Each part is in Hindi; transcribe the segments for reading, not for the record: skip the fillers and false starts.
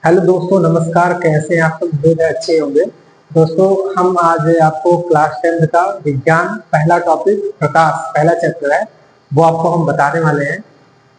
हेलो दोस्तों, नमस्कार। कैसे हैं आप सब? उम्मीद है अच्छे होंगे। दोस्तों, हम आज आपको क्लास 10 का विज्ञान पहला टॉपिक प्रकाश पहला चैप्टर है वो आपको हम बताने वाले हैं।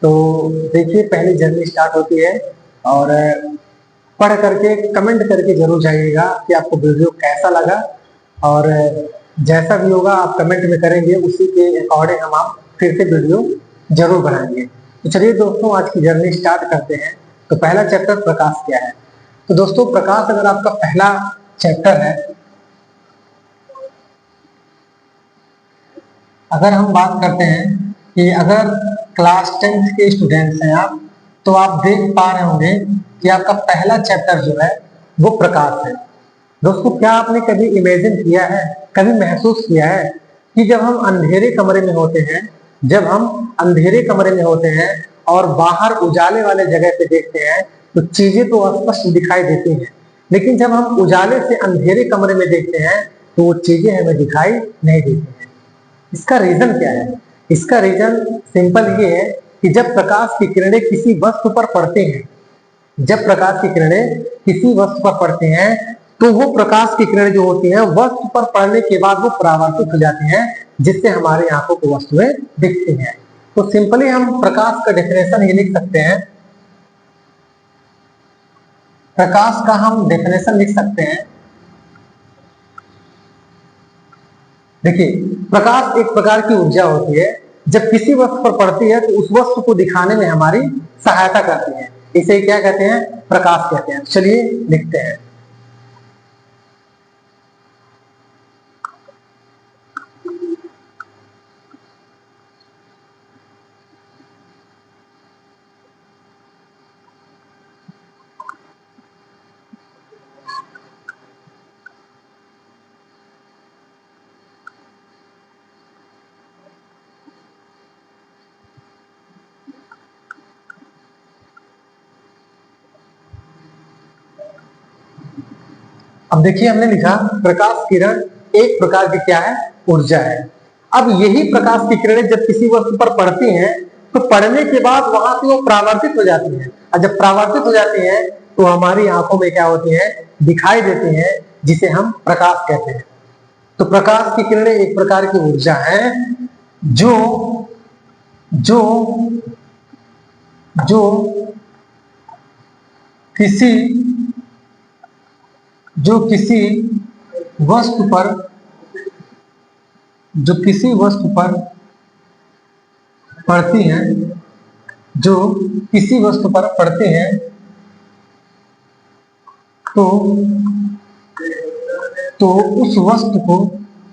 तो देखिए, पहली जर्नी स्टार्ट होती है और पढ़ करके कमेंट करके जरूर जाइएगा कि आपको वीडियो कैसा लगा। और जैसा भी होगा आप कमेंट में करेंगे, उसी के अकॉर्डिंग हम आप फिर से वीडियो जरूर बनाएंगे। तो चलिए दोस्तों, आज की जर्नी स्टार्ट करते हैं। तो पहला चैप्टर प्रकाश क्या है। तो दोस्तों, प्रकाश अगर आपका पहला चैप्टर है, अगर हम बात करते हैं कि अगर क्लास 10 के स्टूडेंट्स हैं आप, तो आप देख पा रहे होंगे कि आपका पहला चैप्टर जो है वो प्रकाश है। दोस्तों, क्या आपने कभी इमेजिन किया है, कभी महसूस किया है कि जब हम अंधेरे कमरे में होते हैं, जब हम अंधेरे कमरे में होते हैं और बाहर उजाले वाले जगह पे देखते हैं तो चीजें तो स्पष्ट दिखाई देती हैं, लेकिन जब हम उजाले से अंधेरे कमरे में देखते हैं तो वो चीजें हमें दिखाई नहीं देती हैं। इसका रीजन क्या है? इसका रीजन सिंपल ये है कि जब प्रकाश की किरणें किसी वस्तु पर पड़ती हैं, जब प्रकाश की किरणें किसी वस्तु पर पड़ती हैं तो वो प्रकाश की किरणें जो होती हैं वस्तु पर पड़ने के बाद वो परावर्तित हो जाती हैं, जिससे हमारी आंखों को वस्तुएं दिखती हैं। तो सिंपली हम प्रकाश का डेफिनेशन ये लिख सकते हैं, प्रकाश का हम डेफिनेशन लिख सकते हैं। देखिए, प्रकाश एक प्रकार की ऊर्जा होती है, जब किसी वस्तु पर पड़ती है तो उस वस्तु को दिखाने में हमारी सहायता करती है। इसे क्या कहते हैं? प्रकाश कहते हैं। चलिए लिखते हैं। अब देखिए, हमने लिखा प्रकाश किरण एक प्रकार की क्या है? ऊर्जा है। अब यही प्रकाश की किरणें जब किसी वस्तु पर पड़ती हैं तो पड़ने के बाद वहां से वो परावर्तित हो जाती हैं, और जब परावर्तित हो जाती हैं तो हमारी आंखों में क्या होती हैं? दिखाई देती हैं, जिसे हम प्रकाश कहते हैं। तो प्रकाश की किरणें एक प्रकार की ऊर्जा है जो जो जो किसी जो किसी वस्तु पर जो किसी वस्तु पर पड़ती हैं, जो किसी वस्तु पर पड़ते हैं तो उस वस्तु को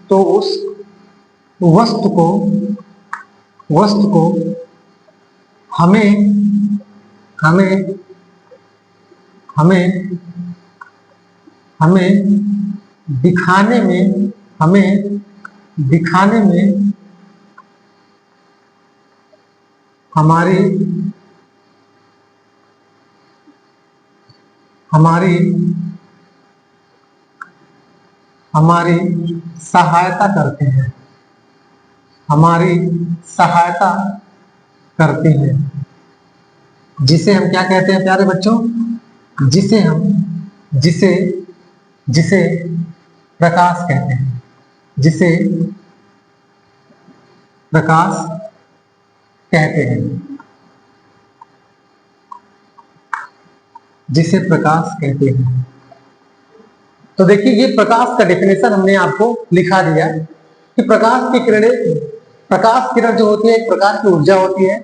तो उस वस्तु को वस्तु को हमें हमें हमें हमें दिखाने में हमें दिखाने में हमारी हमारी हमारी सहायता करते हैं, हमारी सहायता करते हैं, जिसे हम क्या कहते हैं प्यारे बच्चों? जिसे जिसे प्रकाश कहते हैं, जिसे प्रकाश कहते हैं, जिसे प्रकाश कहते हैं। तो देखिए, ये प्रकाश का डेफिनेशन हमने आपको लिखा दिया कि प्रकाश की किरणें, प्रकाश किरण जो होती है एक प्रकार की ऊर्जा होती है,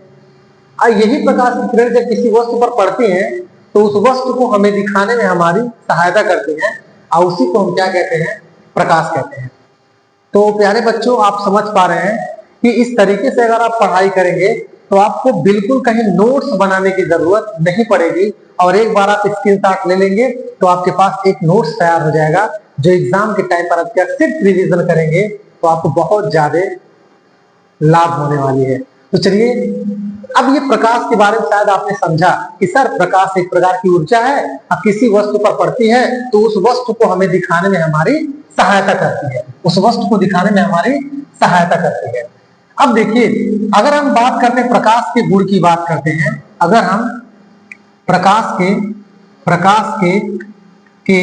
और यही प्रकाश की किरण जब किसी वस्तु पर पड़ती हैं तो उस वस्तु को हमें दिखाने में हमारी सहायता करती हैं, और उसी को हम क्या कहते हैं? प्रकाश कहते हैं। तो प्यारे बच्चों, आप समझ पा रहे हैं कि इस तरीके से अगर आप पढ़ाई करेंगे तो आपको बिल्कुल कहीं नोट्स बनाने की जरूरत नहीं पड़ेगी, और एक बार आप स्क्रीनशॉट ले लेंगे तो आपके पास एक नोट्स तैयार हो जाएगा, जो एग्जाम के टाइम पर आप क्या सिर्फ रिवीजन करेंगे तो आपको बहुत ज्यादा लाभ होने वाली है। तो चलिए, अब ये प्रकाश के बारे में शायद आपने समझा कि सर प्रकाश एक प्रकार की ऊर्जा है, अब किसी वस्तु पर पड़ती है तो उस वस्तु को हमें दिखाने में हमारी सहायता करती है, उस वस्तु को दिखाने में हमारी सहायता करती है। अब देखिए, अगर हम बात करते हैं प्रकाश के गुण की बात करते हैं, अगर हम प्रकाश के प्रकाश के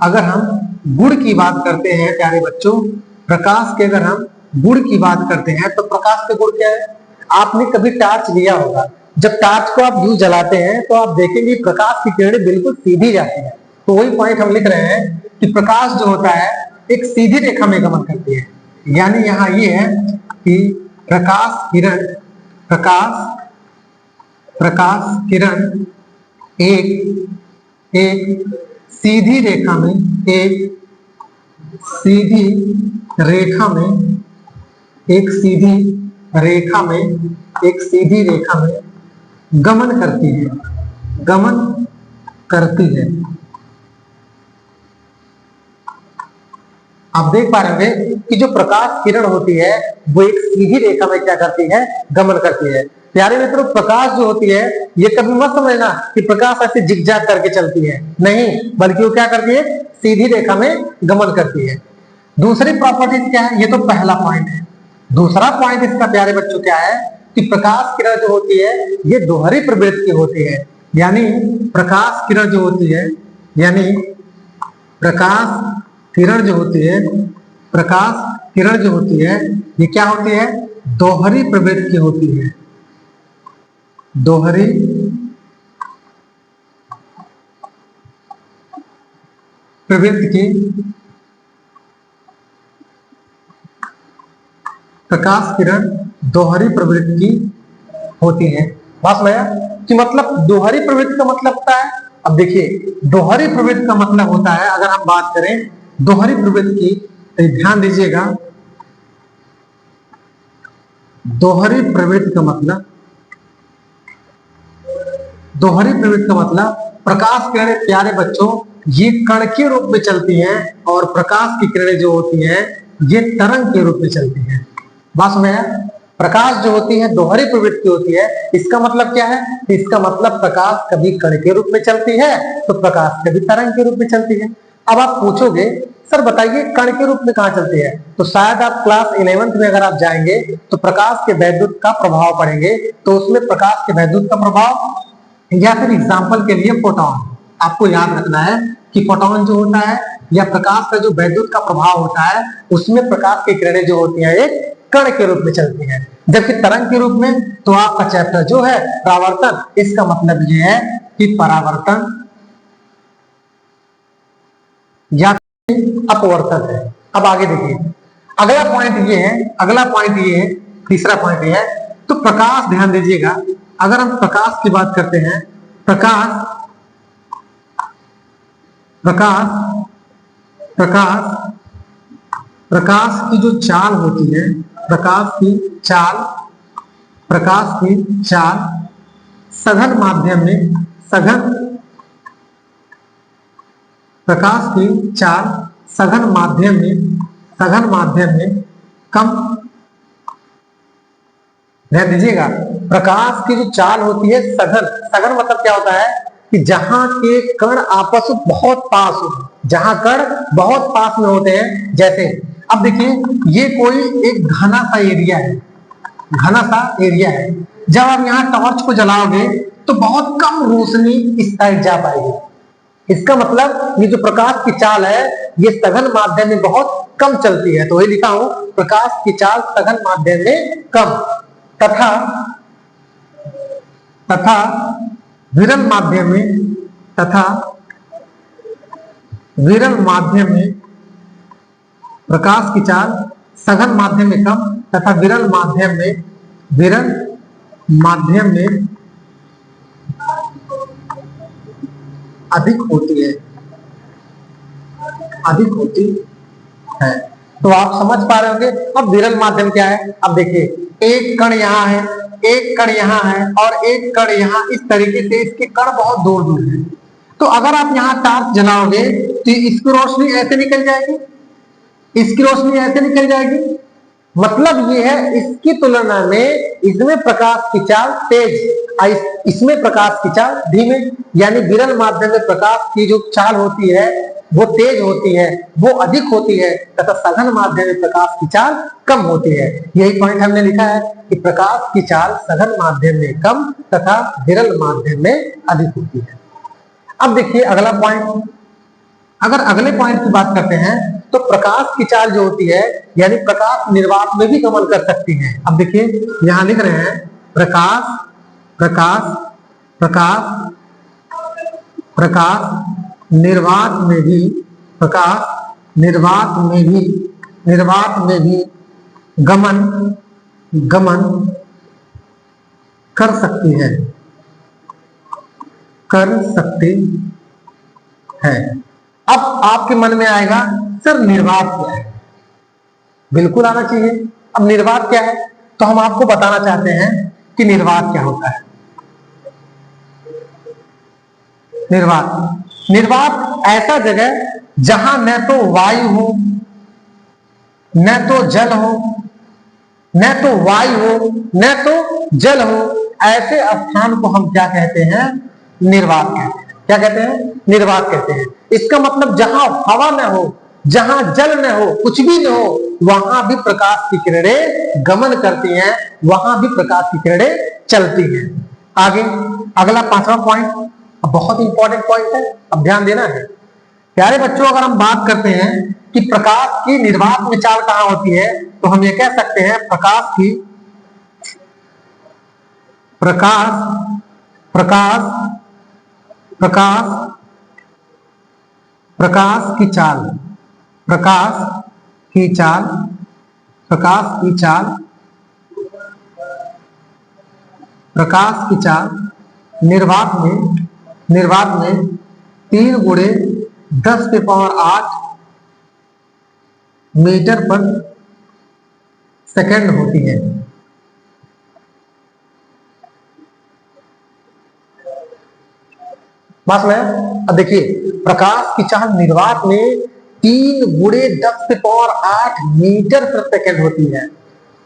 अगर हम गुण की बात करते हैं प्यारे बच्चों, प्रकाश के अगर हम गुण की बात करते हैं तो प्रकाश के गुण क्या है? आपने कभी टॉर्च लिया होगा, जब टॉर्च को आप यूं जलाते हैं तो आप देखेंगे प्रकाश की किरणें बिल्कुल सीधी जाती है। तो वही पॉइंट हम लिख रहे हैं कि प्रकाश जो होता है एक सीधी रेखा में गमन करती है। यानी यहाँ ये है कि प्रकाश किरण एक सीधी रेखा में एक सीधी रेखा में गमन करती है। आप देख पा रहे होंगे कि जो प्रकाश किरण होती है वो एक सीधी रेखा में क्या करती है? गमन करती है। प्यारे मित्रों, प्रकाश जो होती है ये कभी मत समझना कि प्रकाश ऐसे जिगजैग करके चलती है, नहीं, बल्कि वो क्या करती है? सीधी रेखा में गमन करती है। दूसरी प्रॉपर्टीज क्या है? ये तो पहला पॉइंट है। दूसरा पॉइंट इसका प्यारे बच्चों क्या है कि प्रकाश किरण जो होती है ये दोहरी प्रवृत्ति की होती है। यानी प्रकाश किरण जो होती है ये क्या होती है? दोहरी प्रवृत्ति की होती है। दोहरी प्रवृत्ति की प्रकाश किरण दोहरी प्रवृत्ति की होती है। बात समझा कि मतलब दोहरी प्रवृत्ति का मतलब होता है, अब देखिए दोहरी प्रवृत्ति का मतलब होता है, अगर हम बात करें दोहरी प्रवृत्ति की तो ध्यान दीजिएगा, दोहरी प्रवृत्ति का मतलब प्रकाश किरणें प्यारे बच्चों ये कण के रूप में चलती हैं और प्रकाश की किरणें जो होती हैं ये तरंग के रूप में चलती हैं। बात समझ आया? प्रकाश जो होती है दोहरी प्रवृत्ति होती है, इसका मतलब क्या है? इसका मतलब प्रकाश कभी कण के रूप में चलती है तो प्रकाश कभी तरंग के रूप में चलती है। अब आप पूछोगे सर बताइए कण के रूप में कहाँ चलती है? तो शायद आप क्लास 11th में अगर आप जाएंगे तो प्रकाश के वैद्युत का प्रभाव पढ़ेंगे, तो उसमें प्रकाश के वैद्युत का प्रभाव या फिर एग्जाम्पल के लिए फोटोन, आपको याद रखना है कि फोटोन जो होता है या प्रकाश का जो वैद्युत का प्रभाव होता है उसमें प्रकाश की किरणें जो होती हैं एक कण के रूप में चलती है, जबकि तरंग के रूप में तो आपका चैप्टर जो है परावर्तन, इसका मतलब ये है कि परावर्तन या अपवर्तन है। अब आगे देखिए अगला पॉइंट ये है, तीसरा पॉइंट ये है, तो प्रकाश ध्यान दीजिएगा, अगर हम प्रकाश की बात करते हैं, प्रकाश की जो चाल होती है, प्रकाश की चाल सघन माध्यम में कम, ध्यान दीजिएगा, प्रकाश की जो चाल होती है सघन मतलब क्या होता है कि जहां के कण आपस में बहुत पास हो, जहां कण बहुत पास में होते हैं। जैसे अब देखिए ये कोई एक घना सा एरिया है, जब आप यहाँ टॉर्च को जलाओगे तो बहुत कम रोशनी इस साइड जा पाएगी। इसका मतलब ये जो प्रकाश की चाल है ये सघन माध्यम में बहुत कम चलती है, तो वही लिखा हूं प्रकाश की चाल सघन माध्यम में कम, तथा विरल माध्यम में प्रकाश की चाल सघन माध्यम में कम तथा विरल माध्यम में अधिक होती है। तो आप समझ पा रहे होंगे। अब विरल माध्यम क्या है? अब देखिए एक कण यहाँ है, एक कण यहाँ है और एक कण यहाँ, इस तरीके से इसके कण बहुत दूर दूर है। तो अगर आप यहाँ टॉर्च जलाओगे तो इसकी रोशनी ऐसे निकल जाएगी, मतलब ये है इसकी तुलना में इसमें प्रकाश की चाल तेज, इसमें प्रकाश की चाल धीमे, यानी विरल माध्यम में प्रकाश की जो चाल होती है वो तेज होती है, वो अधिक होती है, तथा सघन माध्यम में प्रकाश की चाल कम होती है। यही पॉइंट हमने लिखा है कि प्रकाश की चाल सघन माध्यम में कम तथा विरल माध्यम में अधिक होती है। अब देखिए अगला पॉइंट, अगर अगले पॉइंट की बात करते हैं तो प्रकाश की चाल जो होती है, यानी प्रकाश निर्वात में भी गमन कर सकती है। अब देखिए यहां लिख रहे हैं प्रकाश प्रकाश प्रकाश प्रकाश निर्वात में भी, प्रकाश निर्वात में भी गमन गमन कर सकती है, कर सकती है। अब आपके मन में आएगा सर निर्वात क्या है? बिल्कुल आना चाहिए। अब निर्वात क्या है, तो हम आपको बताना चाहते हैं कि निर्वात क्या होता है। निर्वात ऐसा जगह जहां न तो वायु हो, न तो जल हो, न तो वायु हो, न तो जल हो, ऐसे स्थान को हम क्या कहते हैं? निर्वात कहते हैं। क्या कहते हैं? निर्वात कहते हैं। इसका मतलब जहां हवा न हो, जहां जल न हो, कुछ भी न हो, वहां भी प्रकाश की किरणें गमन करती हैं, वहां भी प्रकाश की किरणें चलती हैं। आगे अगला 5वां पॉइंट, बहुत इंपॉर्टेंट पॉइंट है, अब ध्यान देना है प्यारे बच्चों। अगर हम बात करते हैं कि प्रकाश की निर्वात में चाल कहां होती है, तो हम ये कह सकते हैं प्रकाश की प्रकाश प्रकाश प्रकाश प्रकाश की चाल, प्रकाश की चाल, प्रकाश की चाल, प्रकाश की चाल निर्वात में 3 गुणे 10 के पावर 8 मीटर पर सेकंड होती है। बस में अब देखिए प्रकाश की चाल निर्वात में 3 गुणे 10 के पावर 8 मीटर पर सेकंड होती है।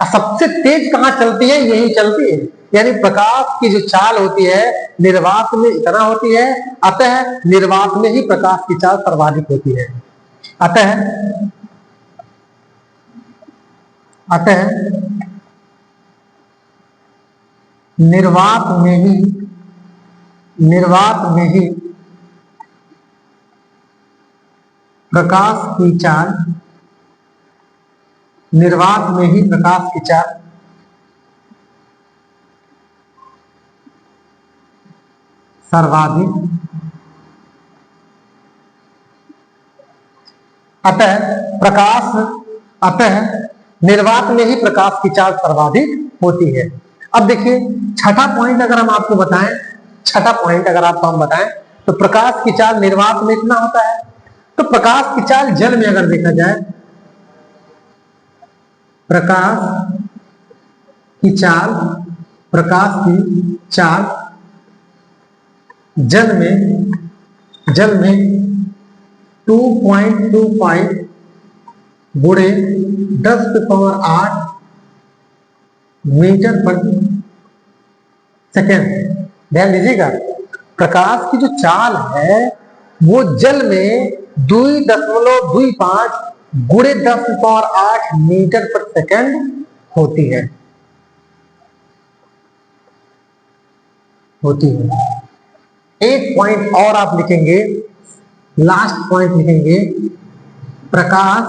सबसे तेज कहां चलती है? यही चलती है। यानी प्रकाश की जो चाल होती है निर्वात में इतना होती है, अतः निर्वात में ही प्रकाश की चाल सर्वाधिक होती है। अतः निर्वात में ही प्रकाश की चाल, निर्वात में ही प्रकाश की चाल सर्वाधिक, अतः निर्वात में ही प्रकाश की चाल सर्वाधिक होती है। अब देखिए छठा पॉइंट अगर हम आपको बताएं, छठा पॉइंट अगर आपको हम बताएं तो प्रकाश की चाल निर्वात में इतना होता है, तो प्रकाश की चाल जल में अगर देखा जाए, प्रकाश की चाल जल में 2.25 गुणे 10 के पावर 8 मीटर पर सेकेंड। ध्यान दीजिएगा प्रकाश की जो चाल है वो जल में 2.25 गुणे 10 के पावर 8 मीटर पर सेकेंड होती है। एक पॉइंट और आप लिखेंगे, लास्ट पॉइंट लिखेंगे, प्रकाश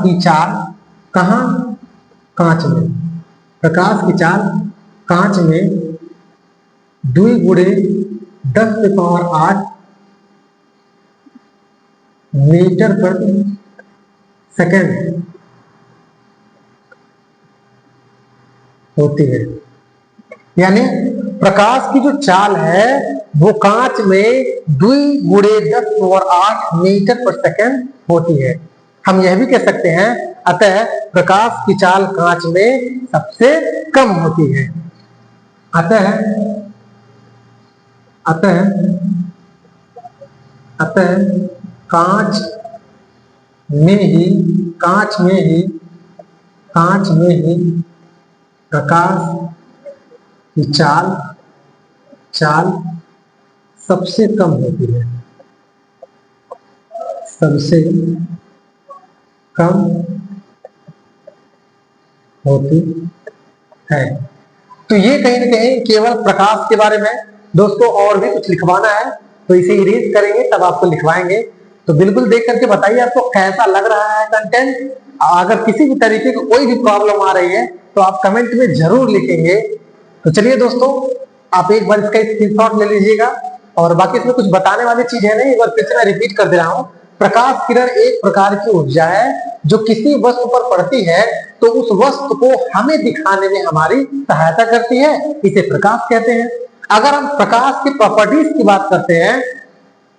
की चाल कहां? कांच में। प्रकाश की चाल कांच में 2 गुणे 10 के पावर 8 मीटर पर सेकेंड होती है। यानी प्रकाश की जो चाल है वो कांच में 2 गुणे 10 पावर 8 मीटर पर सेकेंड होती है। हम यह भी कह सकते हैं अतः प्रकाश की चाल कांच में सबसे कम होती है। अतः कांच में ही प्रकाश की चाल सबसे कम होती है, सबसे कम होती है। तो ये कहीं ना कहीं केवल प्रकाश के बारे में। दोस्तों और भी कुछ लिखवाना है तो इसे इरेज करेंगे तब आपको लिखवाएंगे। तो बिल्कुल देख करके बताइए आपको कैसा लग रहा है कंटेंट। अगर किसी भी तरीके की कोई भी प्रॉब्लम आ रही है तो आप कमेंट में जरूर लिखेंगे। तो चलिए दोस्तों, आप एक बार इसका स्क्रीनशॉट ले लीजिएगा। और बाकी इसमें कुछ बताने वाली चीज है नहीं, एक बार फिर से मैं रिपीट कर दे रहा हूँ। प्रकाश किरण एक प्रकार की ऊर्जा है जो किसी वस्तु पर पड़ती है तो उस वस्तु को हमें दिखाने में हमारी सहायता करती है, इसे प्रकाश कहते हैं। अगर हम प्रकाश की प्रॉपर्टीज की बात करते हैं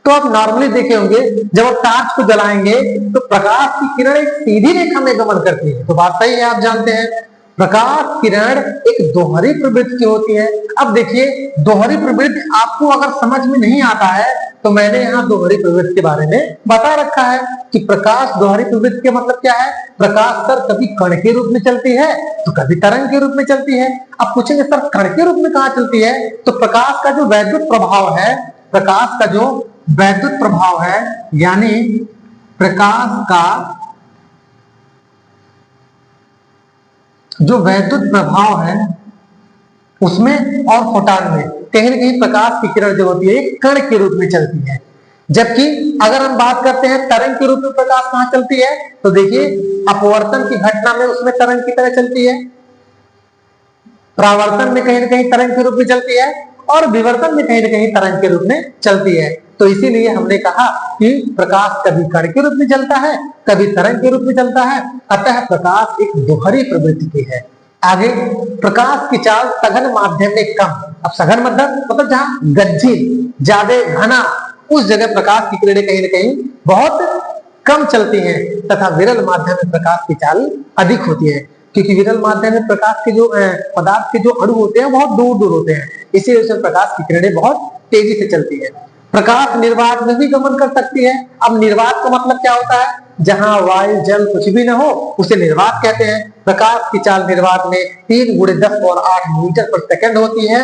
तो आप नॉर्मली देखे होंगे जब आप टॉर्च को जलाएंगे तो प्रकाश की किरण एक सीधी रेखा में गमन करती है। तो बात सही है, आप जानते हैं प्रकाश किरण एक दोहरी प्रवृत्ति की होती है। अब देखिए दोहरी प्रवृत्ति आपको अगर समझ में नहीं आता है तो मैंने यहाँ दोहरी प्रवृत्ति के बारे में बता रखा है कि प्रकाश दोहरी प्रवृत्ति का मतलब क्या है। प्रकाश सर कभी कण के रूप में चलती है तो कभी तरंग के रूप में चलती है। अब पूछेंगे सर कण के रूप में कहाँ चलती है, तो प्रकाश का जो वैद्युत प्रभाव है, प्रकाश का जो वैद्युत प्रभाव है यानी प्रकाश का जो वैद्युत प्रभाव है उसमें और फोटॉन में कहीं ना कहीं प्रकाश की किरण जो होती है एक कण के रूप में चलती है। जबकि अगर हम बात करते हैं तरंग के रूप में प्रकाश कहां चलती है, तो देखिए अपवर्तन की घटना में उसमें तरंग की तरह चलती है, परावर्तन में कहीं ना कहीं तरंग के रूप में चलती है और विवर्तन में कहीं ना कहीं तरंग के रूप में चलती है। तो इसीलिए हमने कहा कि प्रकाश कभी कण के रूप में चलता है कभी तरंग के रूप में चलता है, अतः प्रकाश एक दोहरी प्रवृत्ति की है। आगे प्रकाश की चाल सघन माध्यम में कम। अब सघन मतलब जहां गज्जिल ज्यादा घना उस जगह प्रकाश की किरणें कहीं ना कहीं बहुत कम चलती हैं तथा विरल माध्यम में प्रकाश की चाल अधिक होती है, क्योंकि विरल माध्यम में प्रकाश के जो पदार्थ के जो अणु होते हैं बहुत दूर दूर होते हैं, इसीलिए उसमें प्रकाश की किरणें बहुत तेजी से चलती है। प्रकाश निर्वात में भी गमन कर सकती है। अब निर्वात का मतलब क्या होता है, जहां वायु जल कुछ भी न हो उसे निर्वात कहते हैं। प्रकाश की चाल निर्वात में 3 × 10⁸ मीटर पर सेकंड होती है,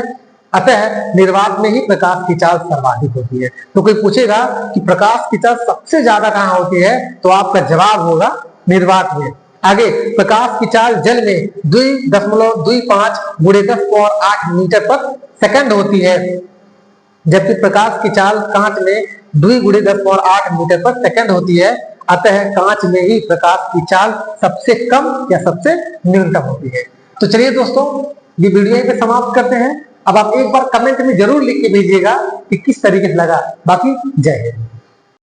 अतः निर्वात में ही प्रकाश की चाल सर्वाधिक होती है। तो कोई पूछेगा कि प्रकाश की चाल सबसे ज्यादा कहां होती है, तो आपका जवाब होगा निर्वात में। आगे प्रकाश की चाल जल में 2.25 × 10⁸ मीटर पर सेकंड होती है, जबकि प्रकाश की चाल कांच में 2 × 10⁸ मीटर पर सेकंड होती है, अतः कांच में ही प्रकाश की चाल सबसे कम या सबसे न्यूनतम होती है। तो चलिए दोस्तों, ये वीडियो यहीं पे समाप्त करते हैं। अब आप एक बार कमेंट में जरूर लिख के भेजिएगा कि किस तरीके से लगा। बाकी जय हिंद।